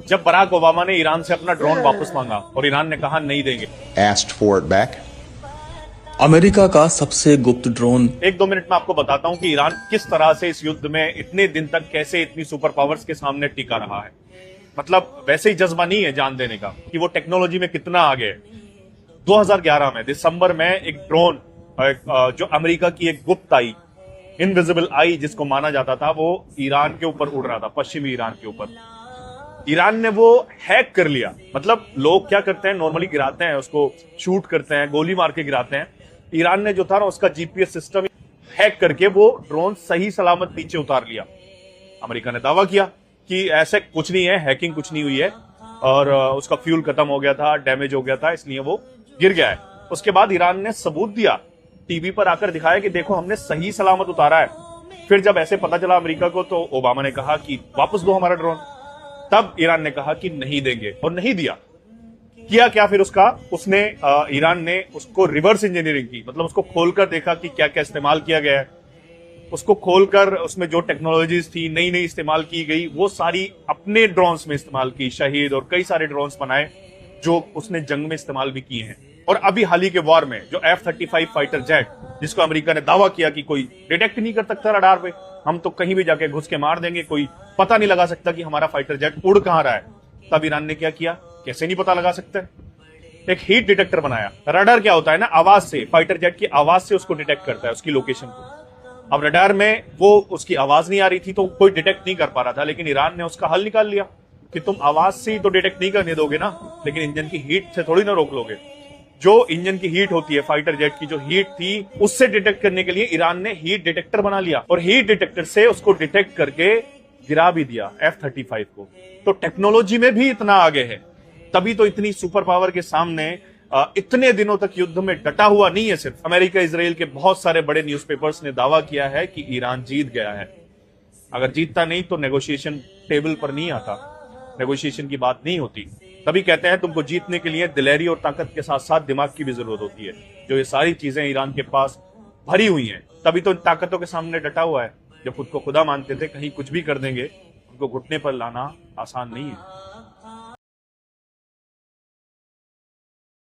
जब Barack Obama ने Iran से अपना ड्रोन वापस मांगा और ईरान ने कहा नहीं देंगे, asked for it back. America का सबसे गुप्त ड्रोन। 1-2 मिनट में आपको बताता हूं कि ईरान किस तरह से इस युद्ध में इतने दिन तक कैसे इतनी सुपर पावर्स के सामने टिका रहा है। मतलब वैसे ही जज्बा नहीं है जान देने का कि वो टेक्नोलॉजी में कितना आगे है। 2011 में दिसंबर में एक ड्रोन जो अमेरिका की एक गुप्त आई, इनविजिबल आई जिसको माना जाता था, वो ईरान के ऊपर उड़ रहा था, पश्चिमी ईरान के ऊपर। ईरान ने वो हैक कर लिया। मतलब लोग क्या करते हैं, नॉर्मली गिराते हैं, उसको शूट करते हैं, गोली मार के गिराते हैं। ईरान ने जो था ना उसका जीपीएस सिस्टम हैक करके वो ड्रोन सही सलामत नीचे उतार लिया। अमेरिका ने दावा किया कि ऐसे कुछ नहीं है, हैकिंग कुछ नहीं हुई है और उसका फ्यूल खत्म हो गया था, डैमेज हो गया था, इसलिए वो गिर गया है। उसके बाद ईरान ने सबूत दिया, टीवी पर आकर दिखाया कि देखो हमने सही सलामत उतारा है। फिर जब ऐसे पता चला अमेरिका को तो ओबामा ने कहा कि वापस दो हमारा ड्रोन। तब ईरान ने कहा कि नहीं देंगे और नहीं दिया। किया क्या फिर उसने ईरान ने उसको रिवर्स इंजीनियरिंग की। मतलब उसको खोलकर देखा कि क्या क्या इस्तेमाल किया गया है, उसको खोलकर उसमें जो टेक्नोलॉजीज थी नई नई इस्तेमाल की गई, वो सारी अपने ड्रोन्स में इस्तेमाल की। शहीद और कई सारे ड्रोन्स बनाए जो उसने जंग में इस्तेमाल भी किए हैं। और अभी हाल ही के वॉर में जो F-35 फाइटर जेट, जिसको अमेरिका ने दावा किया कि कोई डिटेक्ट नहीं कर सकता रडार पे, हम तो कहीं भी जाके घुस के मार देंगे, कोई पता नहीं लगा सकता कि हमारा फाइटर जेट उड़ कहां रहा है। तब ईरान ने क्या किया, कैसे नहीं पता लगा सकते, एक हीट डिटेक्टर बनाया। रडार क्या होता है ना, आवाज से, फाइटर जेट की आवाज से उसको डिटेक्ट करता है, उसकी लोकेशन को। अब रडार में वो उसकी आवाज नहीं आ रही थी तो कोई डिटेक्ट नहीं कर पा रहा था, लेकिन ईरान ने उसका हल निकाल लिया कि तुम आवाज से ही तो डिटेक्ट नहीं करने दोगे ना, लेकिन इंजन की हीट से थोड़ी ना रोक लोगे। जो इंजन की हीट होती है, फाइटर जेट की जो हीट थी, उससे डिटेक्ट करने के लिए ईरान ने हीट डिटेक्टर बना लिया और हीट डिटेक्टर से उसको डिटेक्ट करके गिरा भी दिया F-35 को। तो टेक्नोलॉजी में भी इतना आगे है, तभी तो इतनी सुपर पावर के सामने इतने दिनों तक युद्ध में डटा हुआ नहीं है। सिर्फ अमेरिका, इजराइल के बहुत सारे बड़े न्यूज़पेपर्स ने दावा किया है कि ईरान जीत गया है। अगर जीतता नहीं तो नेगोशिएशन टेबल पर नहीं आता, नेगोशिएशन की बात नहीं होती। तभी कहते हैं तुमको जीतने के लिए दिलेरी और ताकत के साथ साथ दिमाग की भी जरूरत होती है। जो ये सारी चीजें ईरान के पास भरी हुई हैं, तभी तो इन ताकतों के सामने डटा हुआ है। जो खुद को खुदा मानते थे, कहीं कुछ भी कर देंगे, उनको घुटने पर लाना आसान नहीं है।